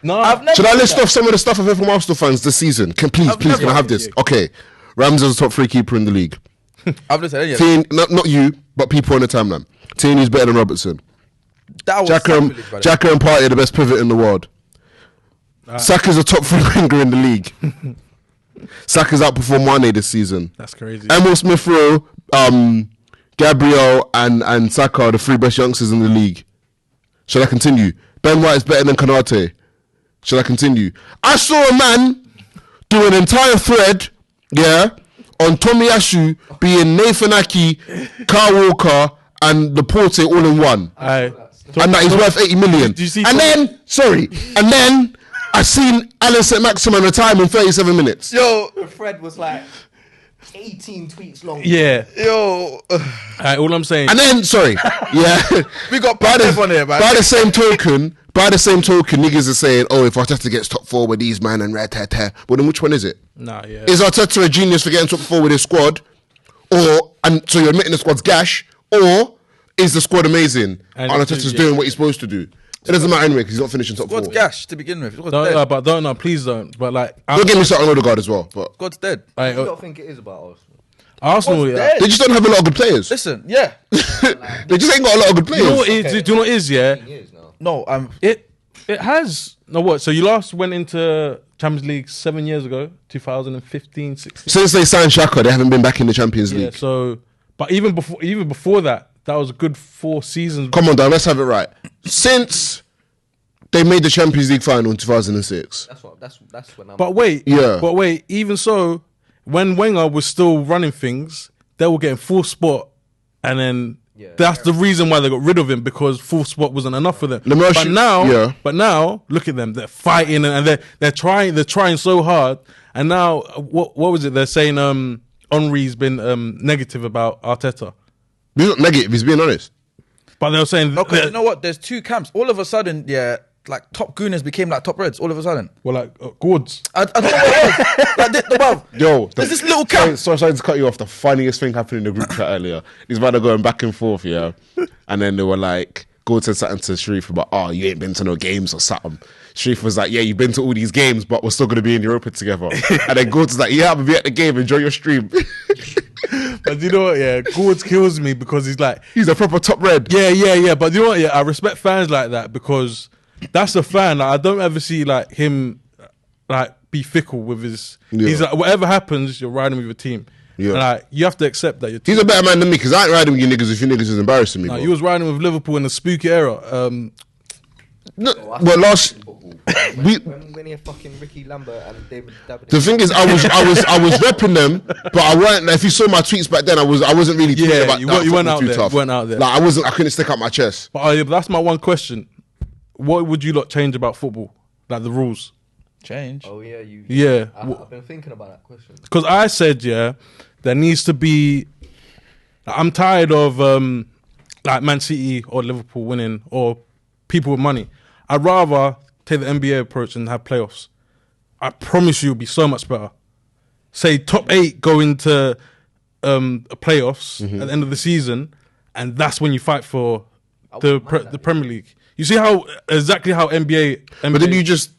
No, Should I list off some of the stuff I've heard from Arsenal fans this season? Please, can I have this? Okay, Ramsey's the top 3 keeper in the league. I've listened. Yeah. Not you, but people on the timeline. Tierney's better than Robertson. That was Xhaka and Partey are the best pivot in the world. Saka's a top 3 winger in the league. Saka's outperformed Mane this season. That's crazy. Emil Smith-Rowe, Gabriel and Saka are the 3 best youngsters in the league. Shall I continue? Ben White is better than Konate. Shall I continue? I saw a man do an entire thread, on Tomiyasu being Nathan Aki, Kyle Walker, and Laporte all in one. And that he's worth 80 million. And then I seen Alan St. Maximin retire in 37 minutes. Yo, the thread was like 18 tweets long. Yeah. Yo. All I'm saying. And then, we got Partey on here, man. By the same token, niggas are saying, if Arteta gets top 4 with these man and rat-tat-tat. Well, then which one is it? Is Arteta a genius for getting top 4 with his squad? So you're admitting the squad's gash? Or is the squad amazing and Arteta's doing what he's supposed to do? It doesn't matter anyway because he's not finishing top 4. Squad's gash to begin with. Please don't. But don't get me started on Odegaard as well. But Squad's dead. I don't think it is about Arsenal. They just don't have a lot of good players. Listen, yeah. They just ain't got a lot of good players. Do you know what it is, yeah? No, it has. No, what? So you last went into Champions League 7 years ago, 2015, 16. Since they signed Xhaka, they haven't been back in the Champions League. So, but even before that was a good 4 seasons. Come on, Dan, let's have it right. Since they made the Champions League final in 2006. That's when I'm. But wait, even so, when Wenger was still running things, they were getting full spot, and then that's the reason why they got rid of him, because full spot wasn't enough for them. But now, look at them. They're fighting and they're trying so hard. And now, what was it? They're saying Henry's been negative about Arteta. He's not negative. He's being honest. But they were saying, you know what? There's 2 camps. All of a sudden, like top Gooners became like top Reds. All of a sudden. Well, like Gourds. I don't know what it was. There's this little camp. Sorry to cut you off. The funniest thing happened in the group chat earlier. These men are going back and forth, and then they were like, Gourd said something to Sharif about, you ain't been to no games or something. Sharif was like, you've been to all these games, but we're still going to be in Europa together. And then Gourd was like, I'm going to be at the game. Enjoy your stream. But you know what, Gourds kills me because he's a proper top red. Yeah. But you know what, I respect fans like that because that's a fan. I don't ever see him be fickle with his. He's like, whatever happens, you're riding with your team. Yeah. And you have to accept that. He's a better man than me because I ain't riding with you niggas if you niggas is embarrassing me. You was riding with Liverpool in the spooky era. When he fucking Ricky Lambert and David Dabney. The thing is, I was repping them, but I weren't. If you saw my tweets back then, I wasn't really tweeting about you that. You weren't out too there. Tough. You weren't out there. I couldn't stick out my chest. But that's my one question. What would you lot change about football? Like the rules? Change? Oh yeah, I've been thinking about that question. Because I said, there needs to be. I'm tired of Man City or Liverpool winning or people with money. I'd rather take the NBA approach and have playoffs. I promise you it'll be so much better. Say top 8 go into playoffs at the end of the season, and that's when you fight for the Premier League. You see exactly how NBA. But then you just.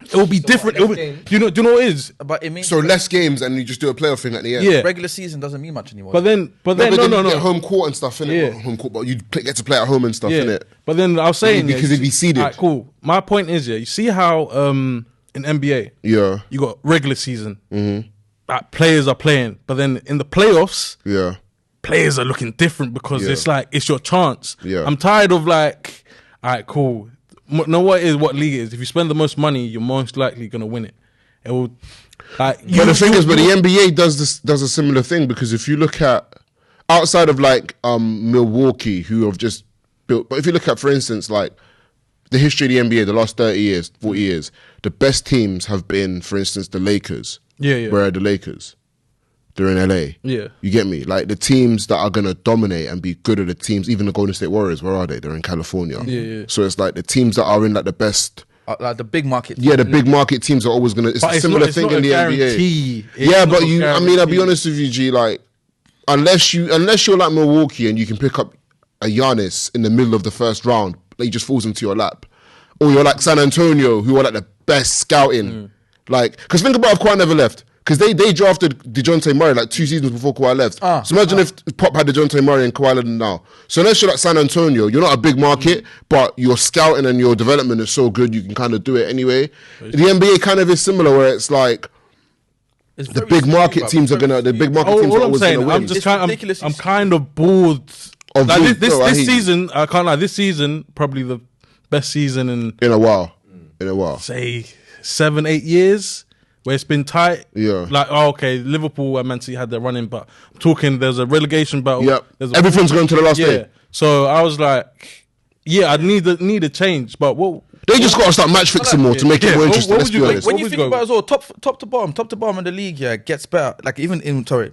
It will be different. Do you know what it is? But it means less games and you just do a playoff thing at the end. Yeah. Regular season doesn't mean much anymore. But then no. You get home court and stuff, innit? Yeah. Home court, but you get to play at home and stuff, innit? But then I was saying because it'd be seeded. Right, cool. My point is, you see how in NBA, you got regular season, players are playing, but then in the playoffs, players are looking different because it's your chance. Yeah. I'm tired of alright, cool. Know what league it is. If you spend the most money, you're most likely gonna win it. It will. But the NBA does a similar thing because if you look at outside of Milwaukee, who have just built, but if you look at, for instance, the history of the NBA, the last 30 years, 40 years, the best teams have been, for instance, the Lakers. Yeah. Where are the Lakers? They're in LA. Yeah. You get me? The teams that are going to dominate and be good at the teams, even the Golden State Warriors, where are they? They're in California. Yeah. So it's the teams that are in the best. The big market. Yeah, the big market teams are always going to. It's a similar thing in the NBA. Yeah, but I'll be honest with you, G, unless you're like Milwaukee and you can pick up a Giannis in the middle of the first round, he just falls into your lap. or you're like San Antonio, who are like the best scouting. Like, because think about if Kawhi never left. Because they drafted DeJounte Murray like 2 seasons before Kawhi left. So imagine if Pop had DeJounte Murray and Kawhi left now. So unless you're like San Antonio, you're not a big market, but your scouting and your development is so good, you can kind of do it anyway. The NBA kind of is similar, where it's like the big market teams are gonna. The big market teams are always gonna win. I'm kind of bored. Like this season, I can't lie. This season probably the best season in a while. In a while, say 7-8 years. Where it's been tight, like okay, Liverpool and Man City had their running, but I'm talking. There's a relegation battle. Everything's going to the last day. So I was like, I need a change, but what? They just got to start match fixing more to make it more interesting. Let's be honest. When you think about it as well, top to bottom in the league, gets better. Like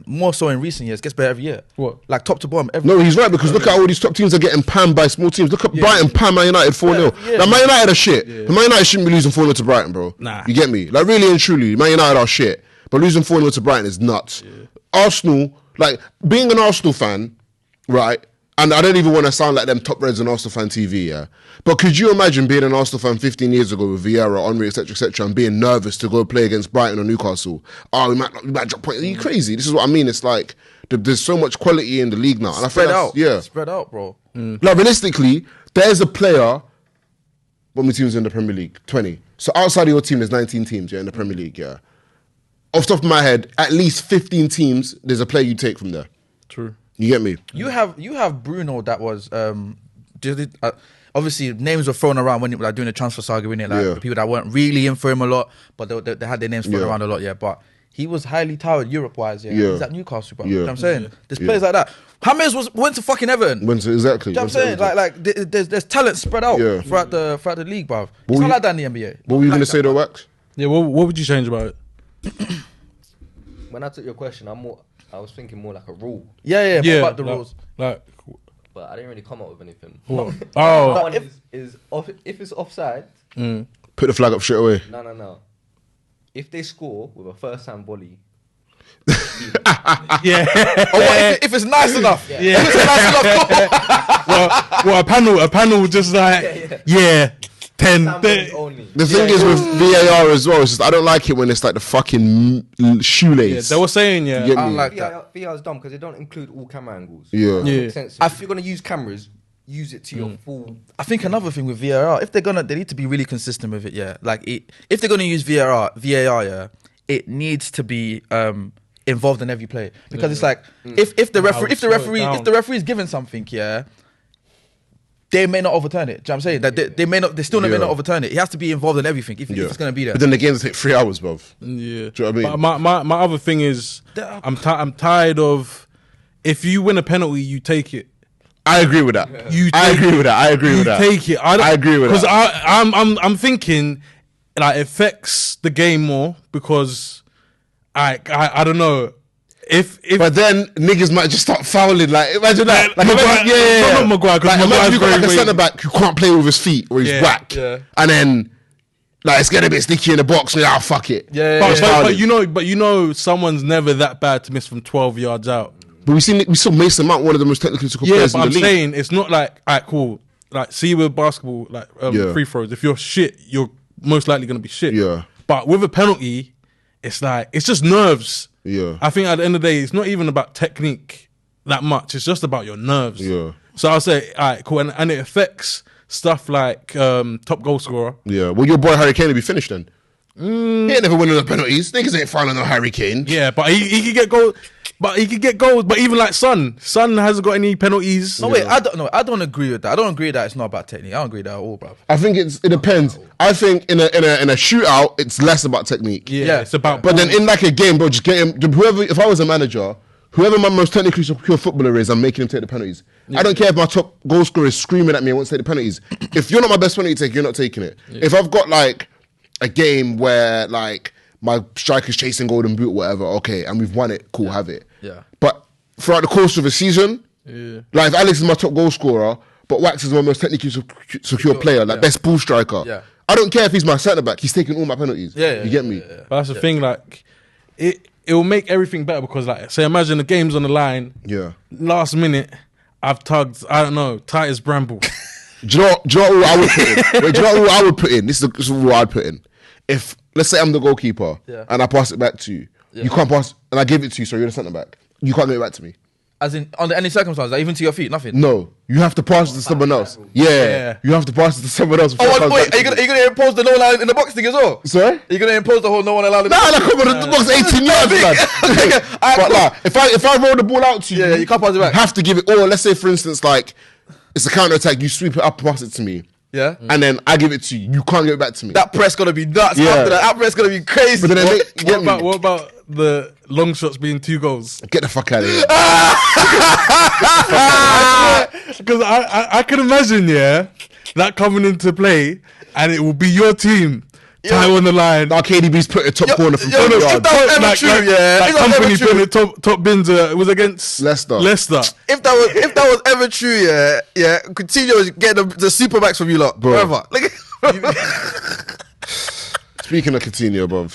more so in recent years, gets better every year. What? Like top to bottom every No, he's right, because look at all these top teams are getting panned by small teams. Look at Brighton, pan Man United 4-0. Like Man United are shit. Man United shouldn't be losing 4-0 to Brighton, bro. Nah. You get me? Like really and truly, Man United are shit. But losing 4-0 to Brighton is nuts. Arsenal, like being an Arsenal fan, right? And I don't even want to sound like them top reds on Arsenal fan TV, But could you imagine being an Arsenal fan 15 years ago with Vieira, Henry, etc., and being nervous to go play against Brighton or Newcastle? Oh, we might drop points. Are you crazy? This is what I mean. It's like there's so much quality in the league now. And spread out. Yeah. Spread out, bro. Like, realistically, there's a player... What many teams are in the Premier League? 20. So outside of your team, there's 19 teams in the Premier League, Off the top of my head, at least 15 teams, there's a player you take from there. True. You get me? You have Bruno that was obviously names were thrown around when doing the transfer saga, innit? Like the people that weren't really in for him a lot, but they had their names thrown around a lot, But he was highly touted Europe wise, He's at Newcastle, bro. You know what I'm saying? There's players like that. James went to fucking Everton. Exactly. You know what I'm saying? Like there's talent spread out throughout the league, bro. It's not like that in the NBA. What were you gonna say though, Wax? Yeah, what would you change about it? When I took your question, I was thinking more like a rule. Yeah. About the rules. But I didn't really come up with anything. Oh. If it's offside, put the flag up straight away. No. If they score with a first-hand volley, if it's nice enough, if it's nice enough. a panel just like 10. The thing is with VAR as well, it's just I don't like it when it's like the fucking shoelace. They were saying, I don't like that. VAR is dumb because they don't include all camera angles. Yeah. Makes sense. So if you're gonna use cameras, use it to your full. I think another thing with VAR, if they need to be really consistent with it, Like if they're gonna use VAR, it needs to be involved in every play, because it's like if the referee is given something, they may not overturn it. Do you know what I'm saying? That they may not overturn it. He has to be involved in everything if it's going to be there. But then the games take 3 hours, bruv. Yeah. Do you know what I mean? But my other thing is, I'm tired of, if you win a penalty, you take it. I agree with that. I agree with that. Take it. I agree with that. Because I'm thinking, like, it affects the game more, because I don't know. But then niggas might just start fouling. Like, imagine that. Like, not Maguire. Like, imagine you got like a centre back who can't play with his feet, or he's whack, and then like it's getting a bit sticky in the box. Like, fuck it. But you know, someone's never that bad to miss from 12 yards out. But we saw Mason Mount, one of the most technically difficult players in the league. Yeah, but I'm saying it's not like, alright, cool. Like, see with basketball, like free throws, if you're shit, you're most likely gonna be shit. Yeah. But with a penalty, it's like, it's just nerves. Yeah. I think at the end of the day, it's not even about technique that much. It's just about your nerves. Yeah. So I'll say, all right, cool. And it affects stuff like top goal scorer. Yeah. Well, your boy Harry Kane will be finished then. He ain't never winning the penalties. Niggas ain't fouling on Harry Kane. Yeah, but he could get goals. But he could get goals. But even like Son hasn't got any penalties. No, wait, I don't agree with that. I don't agree that it's not about technique. I don't agree with that at all, bro. I think it depends. I think in a shootout, it's less about technique. Yeah, it's about. But then in like a game, bro, just get him. Whoever, if I was a manager, whoever my most technically secure footballer is, I'm making him take the penalties. Yeah. I don't care if my top goal scorer is screaming at me and wants to take the penalties. If you're not my best penalty taker, you're not taking it. Yeah. If I've got like a game where like my striker's chasing golden boot or whatever, okay, and we've won it, cool, have it. Yeah. But throughout the course of a season, like if Alex is my top goal scorer, but Wax is my most technically secure player, like best ball striker. Yeah. I don't care if he's my centre back, he's taking all my penalties. You get me? But that's the thing, like it will make everything better, because like, say imagine the game's on the line. Yeah. Last minute, I've tugged, I don't know, Titus Bramble. Do you know what I would put in? Wait, do you know what I would put in? This is what I'd put in. If, let's say I'm the goalkeeper and I pass it back to you. You can't pass, and I give it to you, so you're the centre back. You can't give it back to me. As in, under any circumstance, like even to your feet, nothing. No, you have to pass it to someone else. Yeah, you have to pass it to someone else. Oh, wait, are you gonna impose the no one allowed in the box thing as well? Sorry? Are you gonna impose the whole no one allowed in the box? Nah, come on, the box 18 yards, man. But nah, if I roll the ball out to you, you can't pass it back. You have to give it. Or let's say, for instance, like it's a counter attack. You sweep it up, pass it to me. Yeah. And then I give it to you. You can't give it back to me. That press gonna be nuts. Yeah. After that press gonna be crazy. But then What about the long shots being 2 goals? Get the fuck out of here. Because I can imagine, that coming into play, and it will be your team. Time on the line. Now KDB's put a top corner from 20 20 if yards. that was ever true, Like company putting it top bins. It was against Leicester. If that was ever true, Coutinho is getting the supermax from you lot, Bro. forever. Speaking of Coutinho, bruv,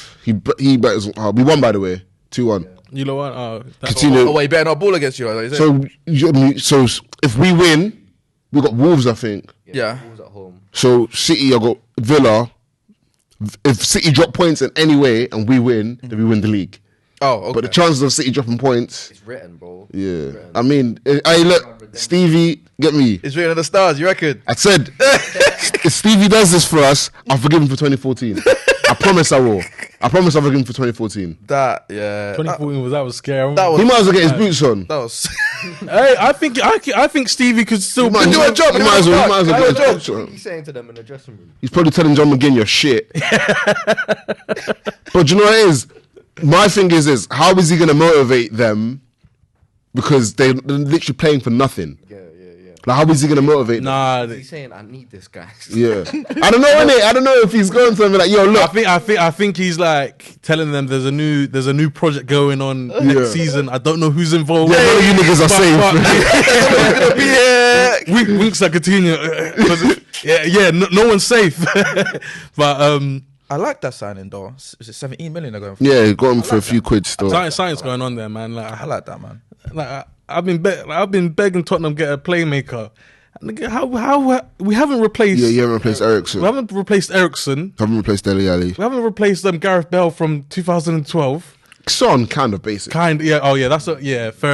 he bet us. We won, by the way, 2-1. You know what? Coutinho. Oh, wait, you better not ball against you. So if we win, we got Wolves, I think. Yeah. Wolves at home. So City, I got Villa. If City drop points in any way and we win, then we win the league. Oh, okay. But the chances of City dropping points, It's written, bro. yeah. I mean, hey, look, Stevie, get me. It's written on the stars, you reckon? I said, if Stevie does this for us, I'll forgive him for 2014. I promise I will. I promise I'll forgive him for 2014. That, yeah. 2014 was scary. That was, He might as well get his boots on. that was... Hey, I think Stevie could still He might do a job, He do might a as well job. get his Do a boots on. He's saying to them in the dressing room. He's probably telling John McGinn you're shit. But you know what it is? My thing is this: how is he going to motivate them? Because they're literally playing for nothing. Yeah. Like, how is he going to motivate them? Nah, He's saying, I need this guy. Yeah, I don't know, innit? I don't know if he's going to them like, yo, look. I think he's like telling them there's a new project going on next season. I don't know who's involved. Yeah, none of you niggas are safe. Winks at Coutinho. No one's safe. But I like that signing though. Is it 17 million they're going for? Yeah, got him for a few quid still. science going on there, man. Like, I like that, man. like I've been begging Tottenham get a playmaker. And how we haven't replaced. Yeah, you haven't replaced Ericsson. We haven't replaced Ericsson. Haven't replaced Dele Alli. We haven't replaced Gareth Bale from 2012. Son, kind of basic. Fair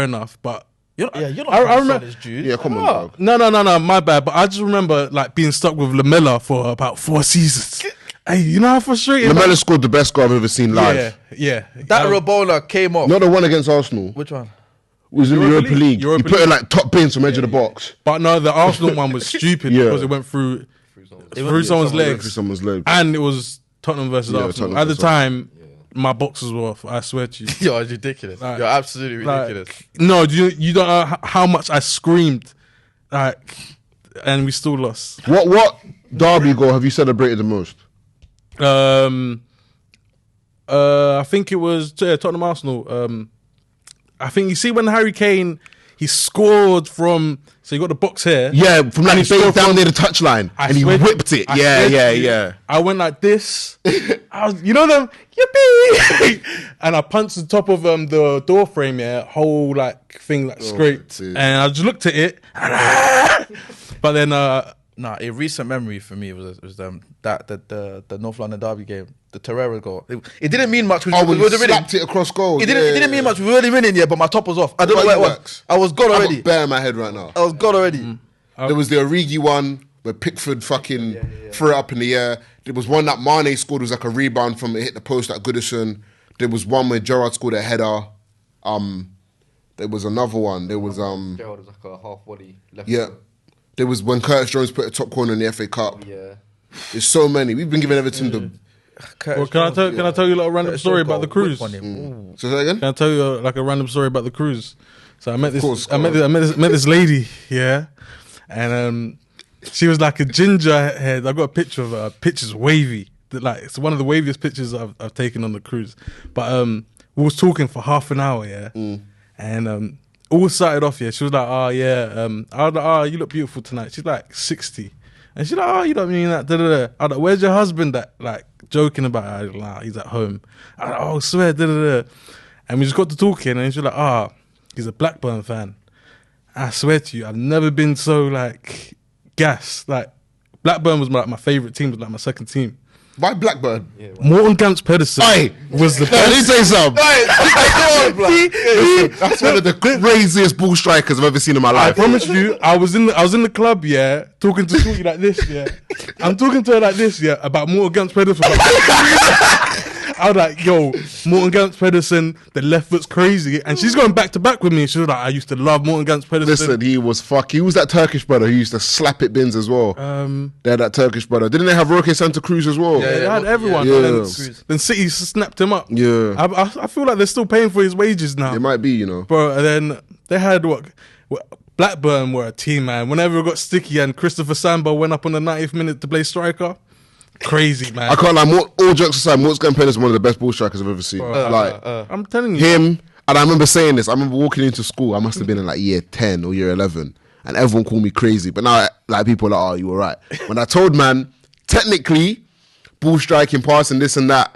enough. But You're not I remember. this dude. Yeah, come on, dog. No, my bad. But I just remember like being stuck with Lamella for about 4 seasons. Hey, you know how frustrating. Lamella scored the best goal I've ever seen live. Yeah. That Robola came off. Not the one against Arsenal. Which one? It was in the Europa League. Europa He put it League. like top bins from edge of the box. But no, the Arsenal one was stupid Yeah. because it went through someone's legs. Through someone's leg. And it was Tottenham versus Yeah, Arsenal. Tottenham At the versus time, my boxes were off. I swear to you. You're ridiculous. Like- You're absolutely ridiculous. No, you don't know how much I screamed, like, and we still lost. What derby goal have you celebrated the most? I think it was Tottenham Arsenal. I think you see when Harry Kane he scored from. So you got the box here. Yeah, from like And he base scored down from- near the touchline, I and he swear- whipped it. I swear to you, Yeah. I went like this. I was, you know them, yippee, and I punched the top of the door frame, whole like thing like scraped, dude. and I just looked at it, but then Nah, a recent memory for me was the North London derby game, the Torreira goal. It didn't mean much. Oh, when we you were winning. slapped it across goal. It didn't mean much. We were already winning, but my top was off. I don't know where it was. I was gone I already. got bare in my head right now. I was gone already. There was the Origi one where Pickford fucking threw it up in the air. There was one that Mane scored, was like a rebound from it hit the post at Goodison. There was one where Gerrard scored a header. There was another one. There was Gerrard was like a half body left. yeah. There was when Curtis Jones put a top corner in the FA Cup. Yeah. There's so many. We've been giving Everton the. well, can I tell you like a random story about the cruise? So say that again. Can I tell you like a random story about the cruise? So I met course, I met this lady, and she was like a ginger head. I got a picture of her. Her picture's wavy. Like it's one of the waviest pictures I've taken on the cruise. But we was talking for half an hour, and all started off. She was like, I was like, you look beautiful tonight. She's like 60. And she's like, oh, you don't mean that. Da, da, da. I was like, where's your husband? That like joking about it. I was like, he's at home. I was like, oh, swear. Da, da, da. And we just got to talking, and she's like, he's a Blackburn fan. I swear to you, I've never been so like gas. Like Blackburn was my favourite team. Was like my second team. Why Blackburn? Morton Gantz Pedersen was the Let me best. say something. That's one of the craziest ball strikers I've ever seen in my I life. promise you, I was in the club, yeah, talking to Shorty like this, yeah. I'm talking to her like this, yeah, about Morton Gantz Pedersen. I was like, yo, Morton Gantz Pedersen, the left foot's crazy. And she's going back to back with me. She was like, I used to love Morton Gantz Pedersen. Listen, he was that Turkish brother who used to slap it bins as well. They had that Turkish brother. Didn't they have Roque Santa Cruz as well? They had everyone. Yeah. And then City snapped him up. Yeah. I feel like they're still paying for his wages now. It might be, you know. Bro, and then they had what Blackburn were a team, man. Whenever it got sticky and Christopher Samba went up on the 90th minute to play striker, crazy, man. I can't lie. All jokes aside, Morton Gantz Pedersen is one of the best ball strikers I've ever seen. I'm telling you. Him, and I remember saying this. I remember walking into school. I must have been in like year 10 or year 11, and everyone called me crazy. But now, like people are like, "Oh, you were right." When I told man, technically, ball striking, passing, this and that,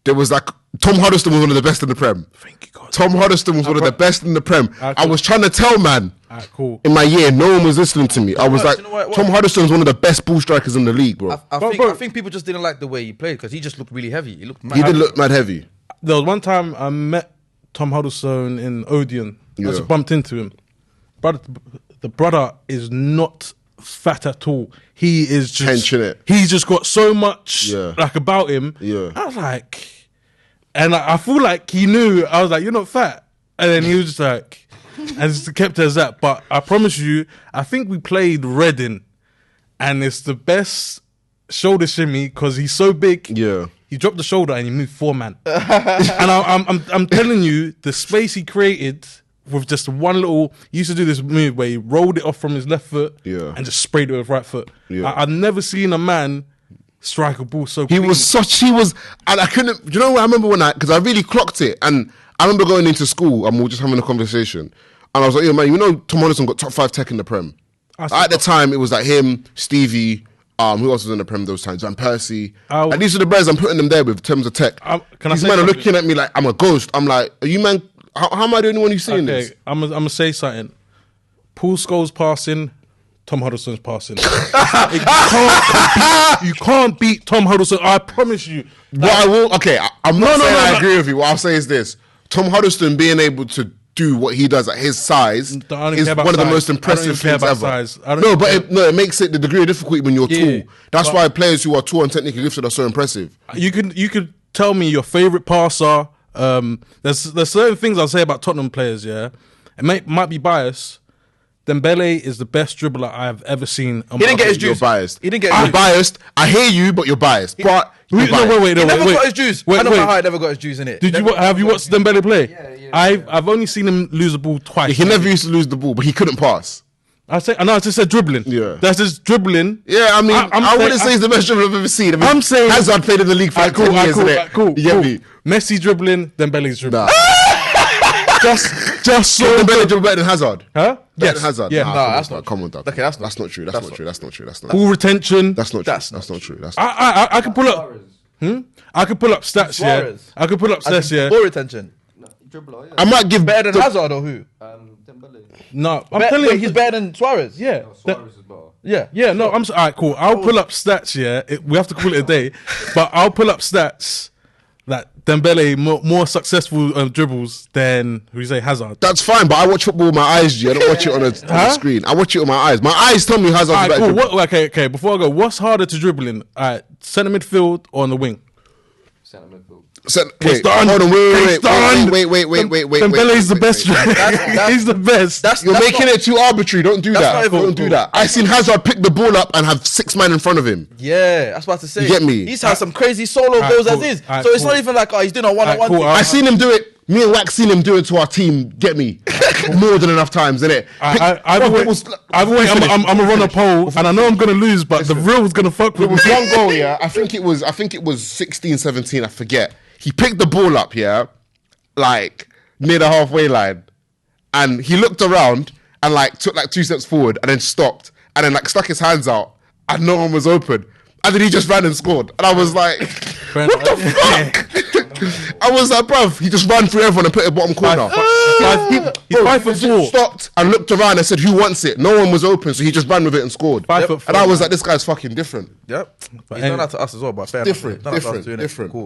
there was like Tom Huddlestone was one of the best in the Prem. Thank you, God. Tom Huddlestone was one of the best in the Prem. I was trying to tell man. Alright, cool. In my year, no one was listening to me. I was like, you know what? Tom Huddlestone's one of the best ball strikers in the league, bro. I think people just didn't like the way he played because he just looked really heavy. He looked mad. He did look mad heavy. There was one time I met Tom Huddlestone in Odeon. I Yeah. just bumped into him. Brother, the brother is not fat at all. He is just Hench, innit? He's just got so much Yeah. like about him. Yeah. I was like, and I feel like he knew. I was like, you're not fat, and then he was just like, and just kept it as that. But I promise you, I think we played Reading, and it's the best shoulder shimmy because he's so big. Yeah. He dropped the shoulder and he moved 4 man. And I'm telling you, the space he created with just one little. He used to do this move where he rolled it off from his left foot and just sprayed it with right foot. Yeah. I've never seen a man strike a ball so. He clean. was, and I couldn't. Do you know what I remember because I really clocked it, and I remember going into school and we were just having a conversation, and I was like, "Yo, man, you know Tom Huddlestone got top 5 tech in the Prem." At the time, it was like him, Stevie. Who else was in the Prem those times? Van Persie. And these are the brothers I'm putting them there with in terms of tech. These men are looking at me like I'm a ghost. I'm like, are you man? How am I the only one who's seeing this? I'm gonna say something. Paul Scholes passing, Tom Huddlestone's passing. You can't beat Tom Huddlestone. I promise you. What I will, okay, I'm not saying I agree with you. What I'll say is this: Tom Huddlestone being able to do what he does at his size is one of the most impressive things ever. No, but it makes it the degree of difficulty when you're tall. That's why players who are tall and technically lifted are so impressive. You could tell me your favorite passer. There's certain things I'll say about Tottenham players. Yeah, it might be biased. Dembele is the best dribbler I have ever seen. He didn't get his juice. You're biased. He didn't get his I'm juice. biased. I hear you, but you're biased. But Wait, He never got his juice. I don't know how he never got his juice in it. Have you watched Dembele play? Yeah. I've only seen him lose the ball twice. he never used to lose the ball, but he couldn't pass. I just said dribbling. Yeah. That's just dribbling. Yeah, I mean, I wouldn't say he's the best dribbler I've ever seen. I mean, I'm saying Hazard played in the league for like 10 years, innit? Cool. You get me? Messi dribbling, Dembele's dribbling. Nah. Just so Dembele dribble better than Hazard. Huh? Better than Hazard. Yeah. Nah, No, that's not come on, dog. Okay, that's not true. That's not true. That's not true. That's not. Ball retention. That's not true. That's not true. That's I can pull up. I could pull up stats here. Suarez. I could pull up stats here. Ball retention. Dribbler, yeah. I might give Better than Hazard or who? Dembele. No, I'm telling you, he's better than Suarez. Yeah. Suarez is better. Yeah. Yeah, no, all right, cool. I'll pull up stats, yeah. We have to call it a day. But I'll pull up stats that Dembele more successful dribbles than, who you say, Hazard. That's fine, but I watch football with my eyes, G. I don't watch it on the screen. I watch it with my eyes. My eyes tell me Hazard's All right, better. cool. Okay. Before I go, what's harder to dribble in? Centre midfield or on the wing? Centre midfield. Wait, done. hold on, It's done. wait. Dembele's the best. He's the best. You're making it too arbitrary. Don't do that. not even Don't do that. I seen Hazard pick the ball up and have 6 men in front of him. Yeah, that's what I was about to say. You get me? He's had some crazy solo goals cool. as is. Alright, So it's cool. not even like he's doing a one-on-one cool. thing. I seen him do it. Me and Wax seen him do it to our team. Get me? More than enough times, innit? I've always, I'm gonna run a poll, and I know I'm gonna lose, but the real is gonna fuck with It me. was one goal, yeah. I think it was 16, 17, I forget. He picked the ball up, yeah, like near the halfway line, and he looked around and like took like 2 steps forward and then stopped and then like stuck his hands out and no one was open. And then he just ran and scored. And I was like, Fair What enough. the fuck? I was like, bruv, he just ran through everyone and put it bottom corner. He's 5'4". Stopped and looked around and said, "Who wants it?" No one was open, so he just ran with it and scored. 5'4". And I was like, this guy's fucking different. Yep. He's hey, done that to us as well, but fair enough. Different, Done that to us different, doing it. different. Cool.